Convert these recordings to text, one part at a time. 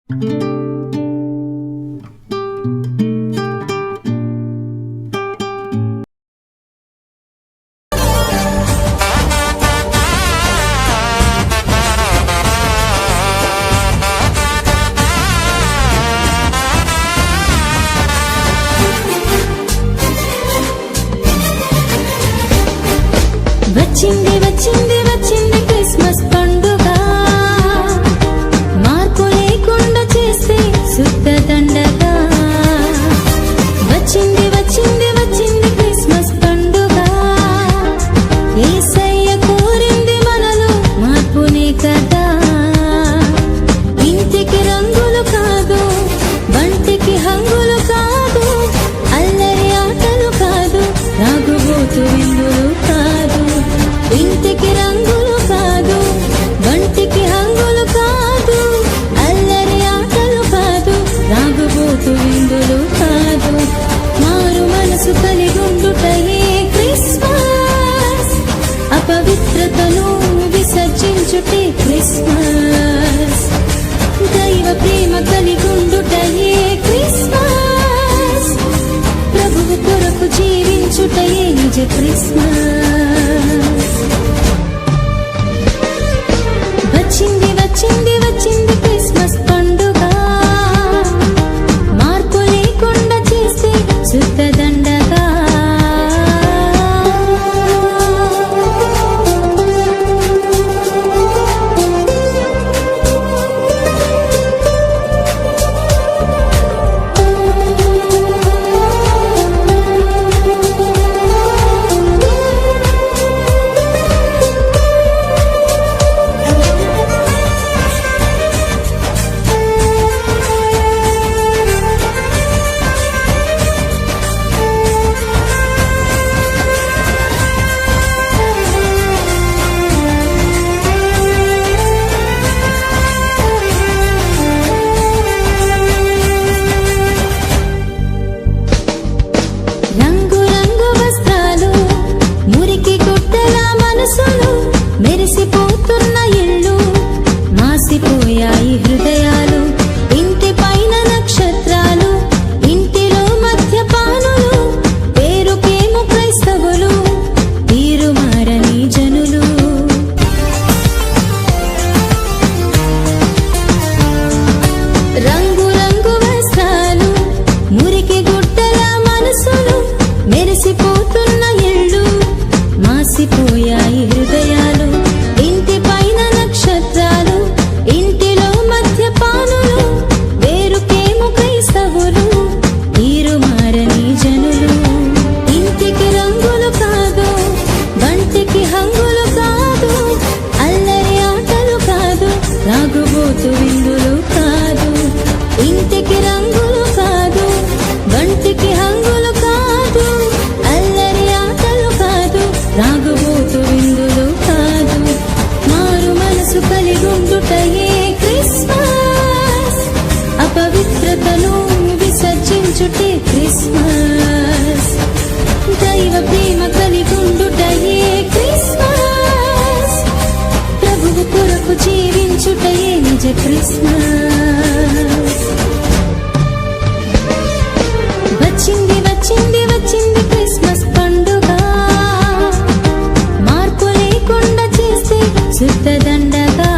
వచ్చింది వచ్చింది వచ్చింది క్రిస్మస్ పండుగ, మార్పు లేకుండా చేస్తే శుద్ధ దండగ. వచ్చింది వచ్చింది వచ్చింది క్రిస్మస్ పండుగ, యేసయ్య కోరింది మనలో మార్పునే కదా. ఇంటికి రంగులు కాదు, బంటికి హంగులు కాదు, అల్లరి ఆటలు కాదు, రాగుబోతు విందులు కాదు. ఇంటికి రంగులు కాదు, బంటికి హంగులు కాదు, అల్లరి ఆటలు కాదు, రాగుబోతు విందులు కాదు. మారు మనసు కలిగుండుటయే క్రిస్మస్, అపవిత్రతను విసర్జించుటే క్రిస్మస్. దైవ ప్రేమ కలిగుండుటయే క్రిస్మస్, ప్రభువు కొరకు జీవించుటయే నిజ క్రిస్మస్. వచ్చింది వచ్చింది వచ్చింది క్రిస్మస్ పండుగ, మార్పు లేకుండా చేస్తే శుద్ధ దండగా. రంగు రంగు వస్త్రాలు, మురికి గుడ్డల మనసులు, మెరిసిపోతున్న ఇళ్ళు, మాసిపోయాయి హృదయాలు. ఇంటి పైన నక్షత్రాలు, ఇంటిలో మద్యపానులు, పేరుకేమో క్రైస్తవులు, తీరు మారని జనులు. రంగు రంగు వస్త్రాలు, మురికి గుడ్డల మనసులు, మెరిసిపోతున్న ఇళ్ళు, మాసిపోయాయి హృదయాలు. ఇంటి పైన నక్షత్రాలు, ఇంటిలో మద్యపానులు, వేరుకేమో క్రైస్తవులు, తీరు మారని జనులు. ఇంటికి రంగులు కాదు, బంటికి హంగులు కాదు, అల్లరి ఆటలు కాదు, రాగుబోతు విందులు కాదు. ఇంటికి రంగులు కాదు, బంటికి హంగులు కాదు, అల్లరి ఆటలు కాదు, రాగుబోతు విందులు కాదు. మారు మనసు కలిగుండుటయే క్రిస్మస్, అపవిత్రతను విసర్జించుటే క్రిస్మస్. దైవ ప్రేమ కలిగుండుటయే క్రిస్మస్, ప్రభువు కొరకు జీవించుటయే నిజ క్రిస్మస్. వచ్చింది వచ్చింది వచ్చింది క్రిస్మస్ పండుగ, మార్పు లేకుండా చేస్తే శుద్ధ దండగా.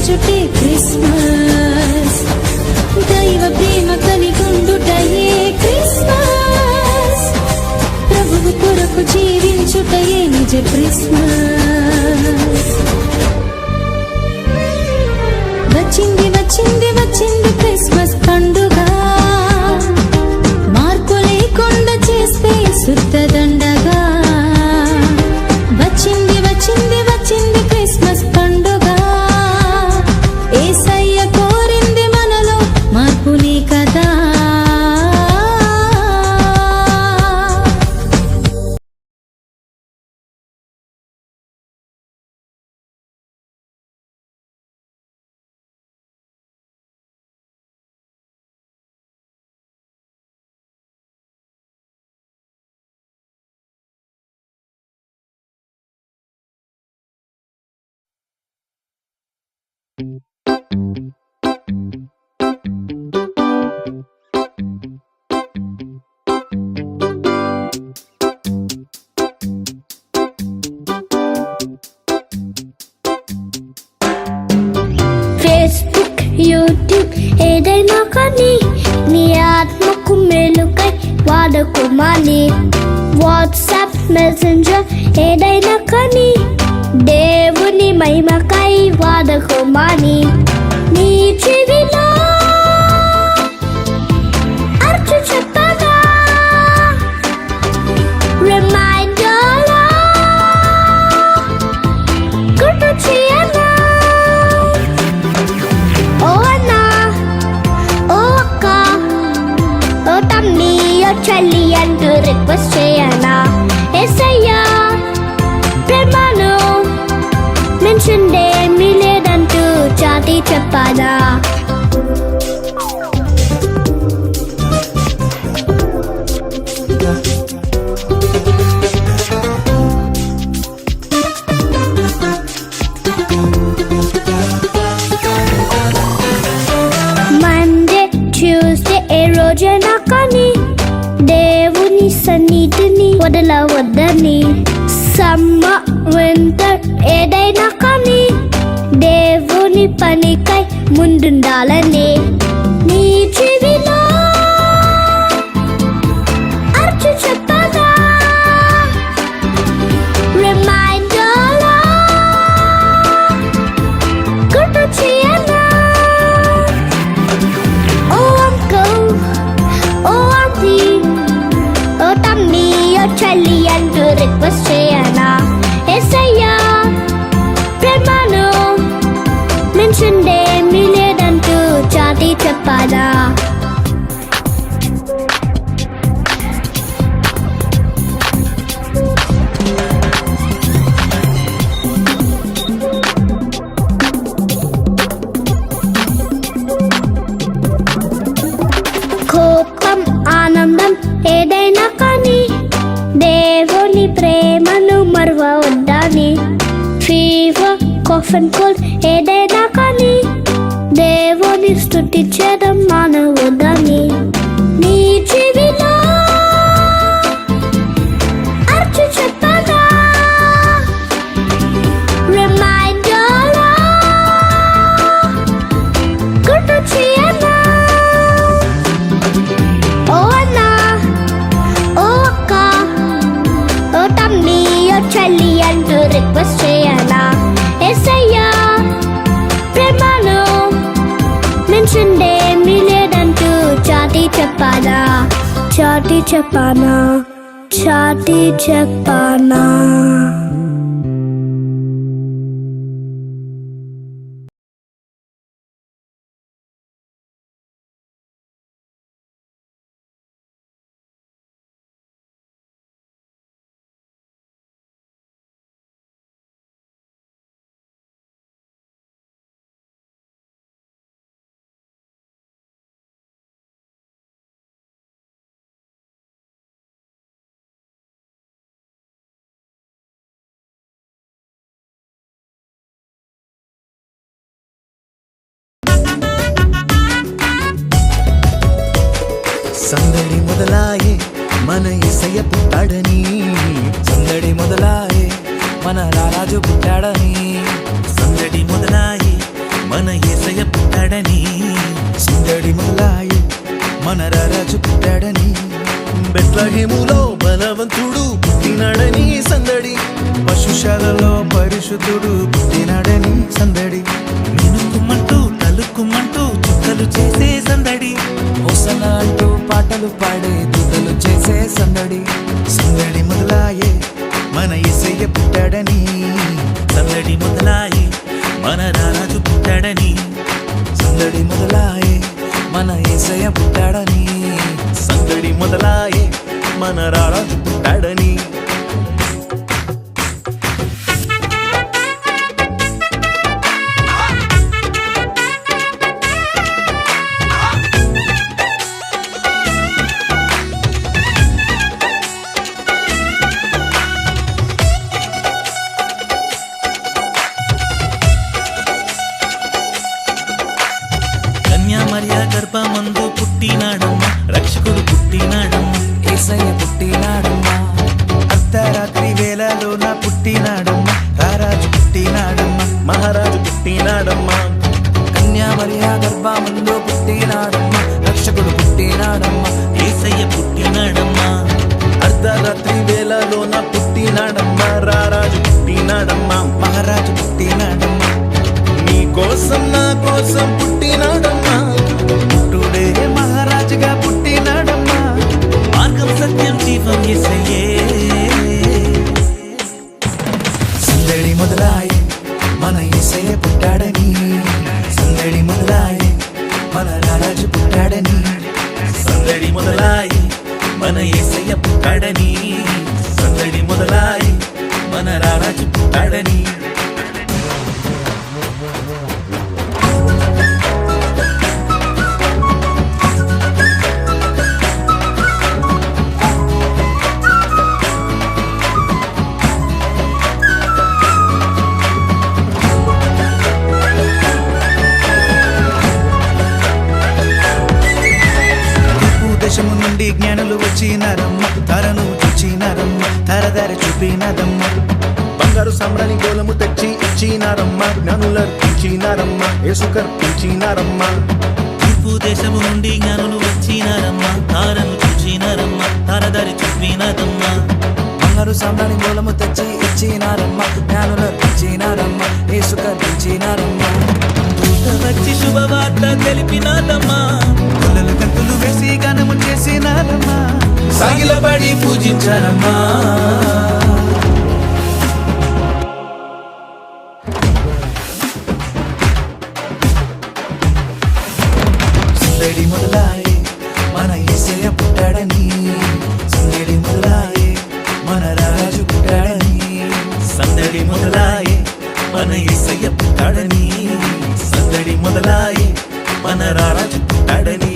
జీవించుటే క్రిస్మస్. దైవ ప్రేమ కలిగుండుటయే క్రిస్మస్. ప్రభువు కొరకు జీవించుటయే నిజ క్రిస్మస్. వచ్చింది వచ్చింది వచ్చింది క్రిస్మస్ పండుగ. మార్పు లేకుండా చేస్తే సుత్తదండగా. వచ్చింది వచ్చింది వచ్చింది క్రిస్మస్ పండుగ. యేసయ్య కోరింది మనలో మార్పునే కదా. ఫేస్బుక్, యూట్యూబ్ ఏదైనా కానీ నీ ఆత్మకు మేలుకై వాడుకోమని. వాట్సాప్, మెసెంజర్ ఏదైనా కానీ దేవుని మహిమకై వాడుకోమని. నీ చెవిలో అర్చు చెప్పగా రిమైండర్లా గుర్తు చేయనా. ఓ అన్నా, ఓ అక్క, ఓ తమ్మి, ఓ చెల్లి అంటూ రిక్వెస్ట్ చేయనా. యేసయ్యా ప్రేమను మెన్షన్డేమీ లేదంటూ చాటి చెప్పాలా. మండే, ట్యూస్డే ఏ రోజైనా కానీ దేవుని సన్నిధిని వదలవద్దని. సమ్మర్, వింటర్ ఏదైనా కానీ దేవుని పనికై ముందుండాలని. నీ చెవిలో అర్చు చెప్పగా రిమైండర్లా గుర్తు చేయనా. ఓ అంకుల్, ఓ ఆంటీ, ఓ తమ్మి, ఓ చెల్లి అంటూ రిక్వెస్ట్ చేయనా. యేసయ్యా ప్రేమను మెన్షన్డేమీ లేదంటూ చాటి చెప్పాలా. కోపం, ఆనందం ఏదైనా కానీ దేవుని ప్రేమను మరువవద్దని. ఫీవర్, కాఫ్ అండ్ కోల్డ్ ఏదైనా కానీ దేవుని స్తుతించడం మానవద్దని. నీ చెవిలో అర్చు చెప్పగా రిమైండర్లా గుర్తు చేయనా. ఓ అన్నా, ఓ అక్క, ఓ తమ్మి, ఓ చెల్లి అంటూ రిక్వెస్ట్ చేయనా. యేసయ్యా ప్రేమను మెన్షన్డేమీ లేదంటూ చాటి చెప్పాలా. చాటి చెప్పానా, చాటి చెప్పానా. సందడి మొదలాయే మన యేసయ్య పుట్టాడని, సందడి మొదలాయే మన రారాజు పుట్టాడని. సందడి మొదలాయే మన యేసయ్య పుట్టాడని సందడి మొదలాయే మన రారాజు పుట్టాడని బెత్లహేములో బలవంతుడు పుట్టినాడని సందడి పశుశాలలో పరిశుద్ధుడు పుట్టినాడని సందడి మినుకుమంటూ తలుక్కుమంటూ చుక్కలు చేసే సందడి హోసనా అంటూ పాటలు పాడే దూతలు చేసే సందడి సందడి మొదలాయే మన యేసయ్య పుట్టాడని సందడి మొదలాయే మన రారాజు పుట్టాడని సందడి మొదలాయే మన యేసయ్య పుట్టాడని సందడి మొదలాయే మన రారాజు పుట్టాడని మరియ గర్భమందు పుట్టినాడమ్మ రక్షకుడు పుట్టినాడమ్మ యేసయ్య పుట్టినాడమ్మ అర్ధరాత్రి వేళలోన పుట్టినాడమ్మ రారాజు పుట్టినాడమ్మ మహారాజు పుట్టినాడమ్మ కన్యా మరియ గర్భమందు పుట్టినాడమ్మ రక్షకుడు పుట్టినాడమ్మ యేసయ్య పుట్టినాడమ్మ అర్ధరాత్రి వేళలోన పుట్టినాడమ్మ రారాజు పుట్టినాడమ్మ మహారాజు పుట్టినాడమ్మ నీ కోసం నా కోసం పుట్టినాడమ్మా పుట్టుడే మహారాజుగా పుట్టినాడమ్మా మార్గం సత్యం జీవం యేసయ్యే సందడి మొదలాయే మన యేసయ్య పుట్టాడని సందడి మొదలాయే మన రారాజు పుట్టాడని సందడి మొదలాయే మన యేసయ్య పుట్టాడని సందడి మొదలాయే మన రారాజు పుట్టాడని దేశము నుండి జ్ఞానులు వచ్చినారమ్మ తరను చూచినారమ్మ తరదారి చూపినదమ్మ బంగారు సామ్రాణి గోలము తెచ్చి ఇచ్చినారమ్మ జ్ఞానులర్పించినారమ్మ యేసుకర్పించినారమ్మ తూర్పు దేశము నుండి జ్ఞానులు వచ్చినారమ్మ తారను చూచినారమ్మ తరదారి చూపినదమ్మ బంగారు సామ్రాణి గోలము తెచ్చి ఇచ్చినారమ్మ జ్ఞానులర్పించినారమ్మ యేసుకర్పించినారమ్మ వచ్చి శుభవార్త తెలిపినాదమ్మా కొలలు కంతులు వేసి గానము చేసినారమ్మా సాగిలబడి పూజించారమ్మా సందడి మొదలాయే మన యేసయ్య పుట్టాడని సందడి మొదలాయే మన రాజు పుట్టాడని సందడి మొదలాయే మన యేసయ్య పుట్టాడని సందడి మొదలాయే మన రారాజు పుట్టాడని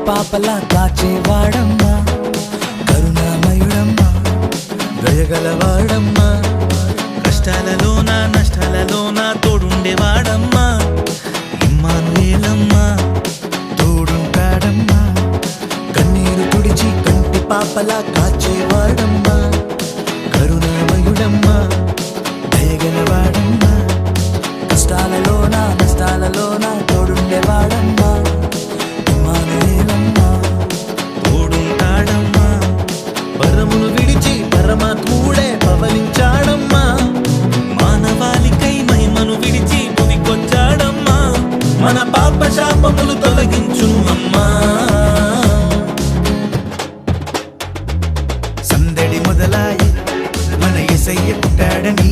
పాపలా కాచేవాడమ్మా కరుణామయుడమ్మా దయగలవాడమ్మా కష్టాలలోన నష్టాలలోన తోడుండేవాడమ్మా ఇమ్మానుయేలమ్మా తోడుంటాడమ్మా కన్నీరు తుడిచి కంటి పాపలా కాచేవాడమ్మా కరుణామయుడమ్మా దయగలవాడమ్మా కష్టాలలోన నష్టాలలోన తోడుండేవాడమ్మా తోడుంటాడమ్మా పరమును విడిచి పరమాత్ముడే పవలించాడమ్మా మానవాళికై మహిమను విడిచి భువికొచ్చాడమ్మా మన పాప శాపములు తొలగించును అమ్మా సందడి మొదలాయే మన యేసయ్య పుట్టాడని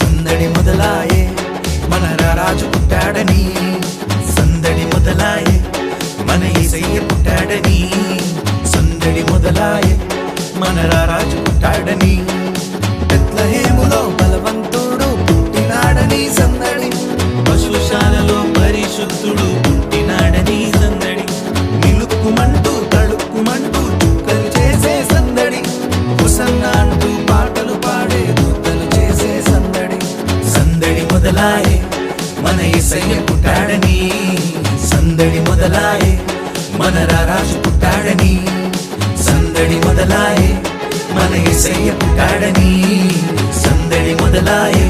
సందడి మొదలాయే మన రారాజు పుట్టాడని సందడి మొదలాయే మన యేసయ్య పుట్టాడని సందడి మొదలాయే మన రారాజు పుట్టాడని బెత్లెహేములో బలవంతుడు పుట్టినాడని సందడి పశుశాలలో పరిశుద్ధుడు పుట్టినాడని సందడి నిలుక్కుమంటూ తడుక్కుమంటూ చుక్కలు చేసే సందడి హోసన్నా అంటూ పాటలు పాడే దూతలు చేసే సందడి సందడి మొదలాయే మన యేసయ్య పుట్టాడని సందడి మొదలాయే మన రారాజు పుట్టాడని సందడి మొదలాయే మన యేసయ్య పుట్టాడని సందడి మొదలాయే